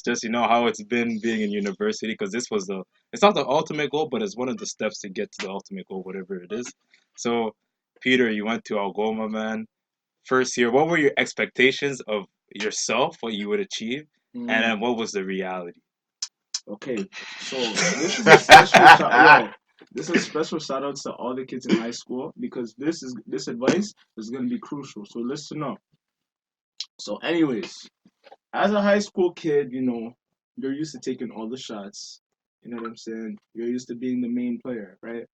just how it's been being in university because this was the it's not the ultimate goal, but it's one of the steps to get to the ultimate goal, whatever it is. So, Peter, you went to Algoma, man. First year, what were your expectations of yourself, what you would achieve, and then Mm, what was the reality? okay, so this is a special shout. Yo, this is a special shout out to all the kids in high school because this advice is gonna be crucial. So listen up. So, anyways, as a high school kid, you're used to taking all the shots. You know what I'm saying? You're used to being the main player, right?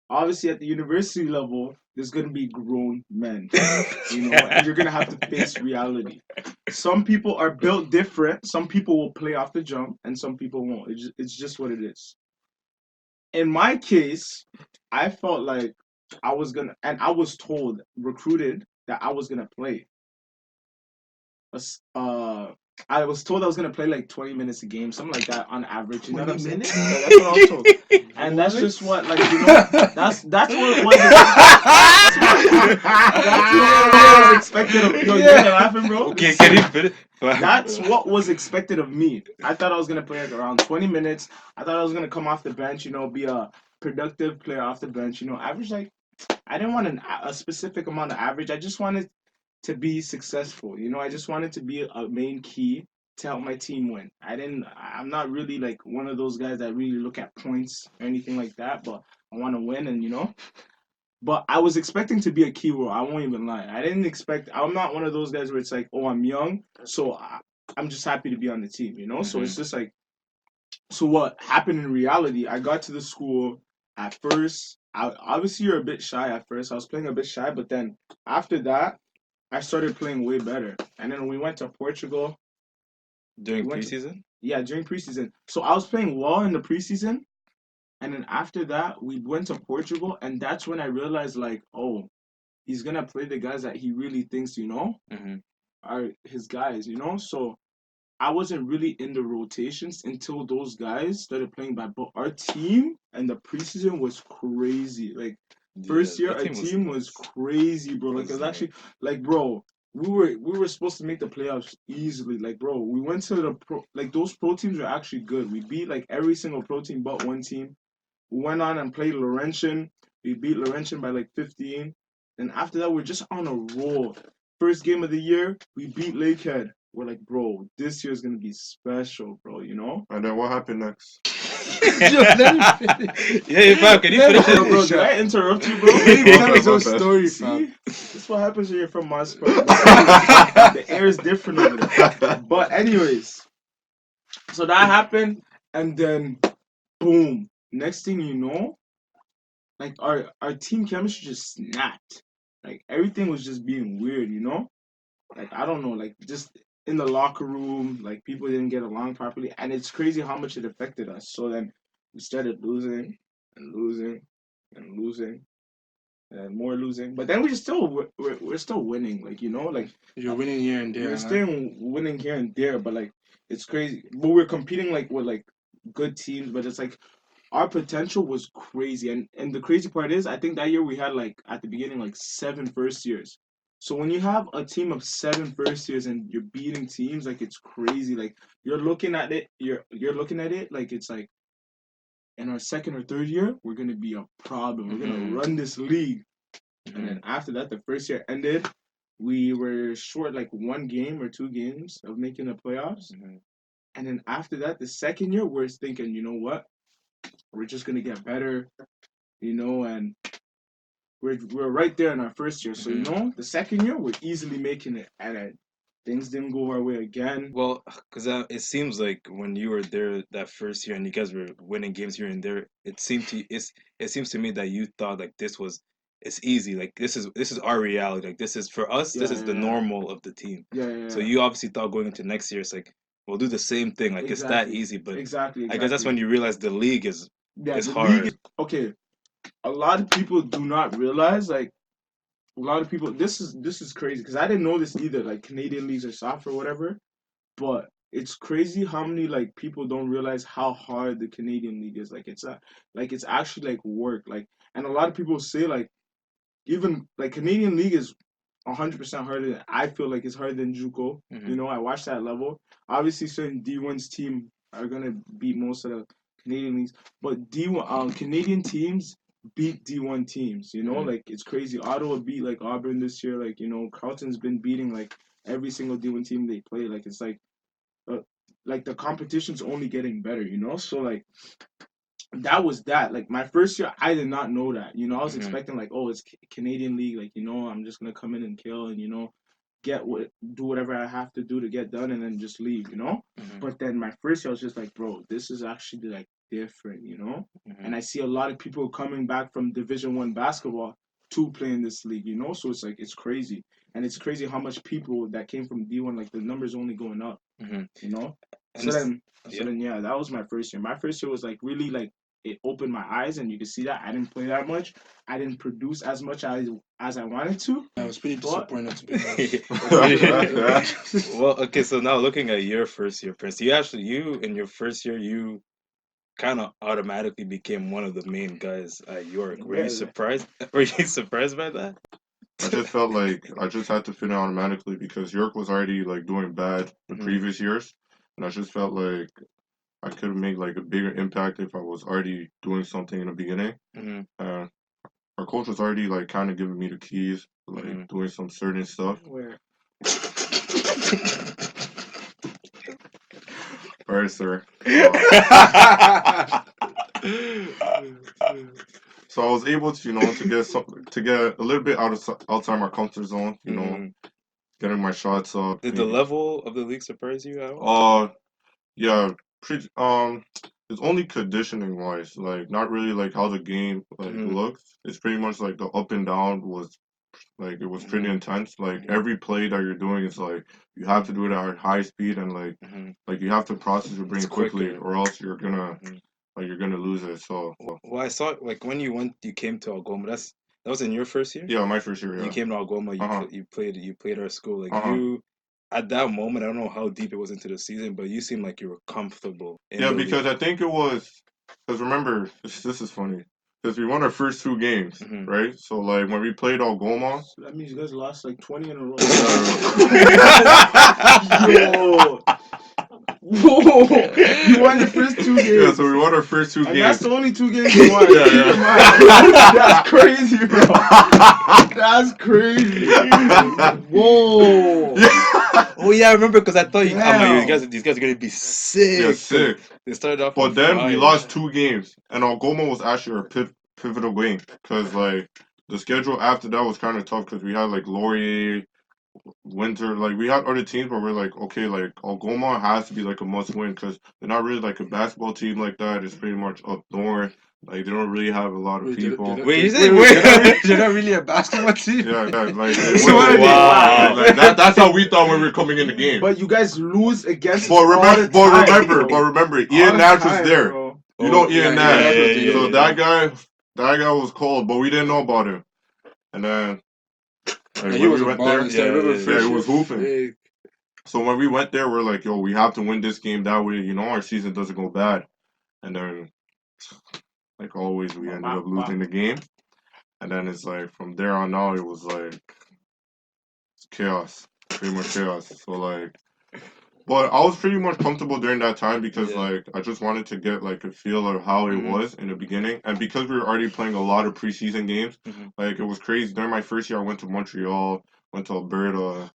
Obviously, at the university level, there's gonna be grown men, and you're gonna have to face reality. Some people are built different. Some people will play off the jump, and some people won't. It's just what it is. In my case, I felt like I was gonna, and I was told, recruited that I was gonna play uh I was told I was gonna play like 20 minutes a game, something like that on average. You know what I'm 20 saying? minutes? Like, that's what I was told, and that's What? just what that's what was that's what was expected of yo. You guys are laughing, bro. Okay, can you finish? That's what was expected of me. I thought I was gonna play like around 20 minutes. I thought I was gonna come off the bench, be a productive player off the bench. Average like I didn't want a specific amount of average. I just wanted to be successful. I just wanted to be a main key to help my team win. I'm not really like one of those guys that really look at points or anything like that, but I want to win and. But I was expecting to be a key role. I won't even lie. I didn't expect. I'm not one of those guys where it's like, oh, I'm young, so I'm just happy to be on the team. So Hmm. it's just like, so what happened in reality? I got to the school at first. Obviously, you're a bit shy at first. I was playing a bit shy, but then after that, I started playing way better. And then we went to Portugal. During We went to preseason? Yeah, during preseason. So I was playing well in the preseason, and then after that we went to Portugal, and that's when I realized like, oh, he's gonna play the guys that he really thinks Hmm. are his guys. So I wasn't really in the rotations until those guys started playing bad. But our team and the preseason was crazy. Like Yeah, first year, that our team was team was nuts. crazy, bro. Like it Was was nuts. actually like, bro, we were supposed to make the playoffs easily. Like, bro, we went to the pro. Like those pro teams were actually good. We beat like every single pro team but one team. We went on and played Laurentian. We beat Laurentian by like 15. And after that, we're just on a roll. First game of the year, we beat Lakehead. We're like, bro, this year's gonna be special, bro. And then what happened next? Yo, let me finish. Yeah, fam, can you Let me finish Yo, it? bro, finish did up. I interrupt you, bro? Let him tell My his bad, own my bad. story, fam. See, this is what happens when you're from my spot. But anyways, the air is different over there. But anyways, so that happened, and then boom. Next thing you know, like our team chemistry just snapped. Like everything was just being weird. Like I don't know, like just in the locker room, like people didn't get along properly, and it's crazy how much it affected us. So then we started losing and losing and losing and more losing, but then we're still winning. Like You're winning here and we're there, huh? still winning here and there, but like it's crazy. But we're competing like with like good teams, but it's like our potential was crazy. And the crazy part is I think that year we had like at the beginning like seven first years. So when you have a team of seven first years and you're beating teams, like it's crazy. Like you're looking at it like it's like in our second or third year we're gonna be a problem. We're gonna Hmm. run this league. And Hmm. then after that, the first year ended. We were short like one game or two games of making the playoffs. Hmm. And then after that, the second year, we're thinking, you know what? We're just gonna get better, and we're right there in our first year. So Hmm. the second year we're easily making it, and then things didn't go our way again. Well, because it seems like when you were there that first year and you guys were winning games here and there, it seems to me that you thought like it's easy. Like this is our reality. Like this is for us. This Yeah, is the yeah, normal of the team. yeah, yeah, So yeah. you obviously thought going into next year, it's like we'll do the same thing. Like it's that Exactly, easy. But exactly, I guess that's exactly. when you realize the league Yeah, is the league is hard. okay. A lot of people do not realize like a lot of people. This is crazy because I didn't know this either. Like Canadian leagues are soft or whatever. But it's crazy how many like people don't realize how hard the Canadian league is. Like it's actually like work. Like and a lot of people say like even like Canadian league is 100% harder than I feel like it's harder than JUCO. Mhm. You know, I watched that level. Obviously, certain D1's team are gonna beat most of the Canadian leagues, but D1 Canadian teams beat D1 teams. You know, Mhm. like it's crazy. Ottawa beat like Auburn this year. Like you know, Carleton's been beating like every single D1 team they play. Uh, like the competition's only getting better. You know, so like that was that. Like my first year, I did not know that. You know, I was Mhm. expecting like, oh, it's Canadian League. Like, you know, I'm just gonna come in and kill, and you know, do whatever I have to do to get done, and then just leave. You know. Mhm. But then my first year, I was just like, bro, this is actually like different. You know. And Mhm. I see a lot of people coming back from Division 1 basketball to play in this league. You know, so it's like it's crazy, and it's crazy how much people that came from D1, like the numbers only going up. Mhm. You know. And So it's then, so yeah. then, yeah, that was my first year. My first year was like really like it opened my eyes, and you can see that I didn't play that much. I didn't produce as much as I wanted to, I was pretty but disappointed, to be honest. Well, okay, so now looking at your first year, Prince, you in your first year you kind of automatically became one of the main guys at York. Were you yeah, surprised? Were you surprised by that? I just felt like I just had to fit in automatically because York was already like doing bad the Mhm. previous years, and I just felt like I could make like a bigger impact if I was already doing something in the beginning. Mhm. Uh, our coach was already like kind of giving me the keys, like Mhm. doing some certain stuff. where All right, sir. So I was able to, to get a little bit outside my comfort zone, Mhm. getting my shots up, Did the maybe. level of the league surprise you at all? Uh, yeah, pretty. It's only conditioning wise, like not really like how the game like Mhm. looks. It's pretty much like the up and down was like it was pretty Mhm. intense. Like Mhm. every play that you're doing is like you have to do it at high speed and Mhm. like you have to process your It's brain quickly quicker. or else you're gonna Mhm. like you're gonna lose it. So Well, I saw like when you came to Algoma. That was in your first year. yeah, my first year, You yeah. came to Algoma. Uh huh. You played our school. Like Uh huh. you, at that moment, I don't know how deep it was into the season, but you seemed like you were comfortable in Yeah, the because league. I think it was because remember this is funny because we won our first two games, Hmm. right? So like when we played Algoma, so that means you guys lost like 20 in a row. Yo, whoa, you won your first two yeah, so we games, won our first two and that's games. the only two games you won. Yeah, Keep in mind, that's crazy, bro. That's crazy. Whoa, yeah. Oh yeah, I remember because I thought I'm like, damn. these guys are gonna be Yeah, sick because sick. they started off on But then we fire. lost two games, and Algoma was actually our pivotal game because like the schedule after that was kind of tough because we had like Laurier, Winter, like we had other teams, but we're like, okay, like Algoma has to be like a must win because they're not really like a basketball team like that. It's pretty much up north. Like they don't really have a lot of Wait, people. Wait, you said wait, wait? they're not really a basketball team. Yeah, like they So win. what are they? Like, Wow. like that. That's how we thought when we were coming in the game. But you guys lose against But them all the time, bro. remember, All Ian the Nash was time, there. bro. You know Oh Ian Yeah, yeah, yeah, Nash. that yeah, was the yeah, So yeah. that guy was cold, but we didn't know about him. And then like Yeah, he when we was a went baller. there, So I Yeah, remember yeah, yeah, yeah. he first year. was hooping. Hey, So when we went there, we're like, yo, we have to win this game. That way, our season doesn't go bad. And then, like always, we Ba, ended ba, up ba. losing the game. And then it's like from there on out, it was like it's chaos, pretty much chaos. So like, but I was pretty much comfortable during that time because Yeah. like I just wanted to get like a feel of how it Mhm. was in the beginning, and because we were already playing a lot of preseason games, Mhm. like it was crazy. During my first year, I went to Montreal, went to Alberta.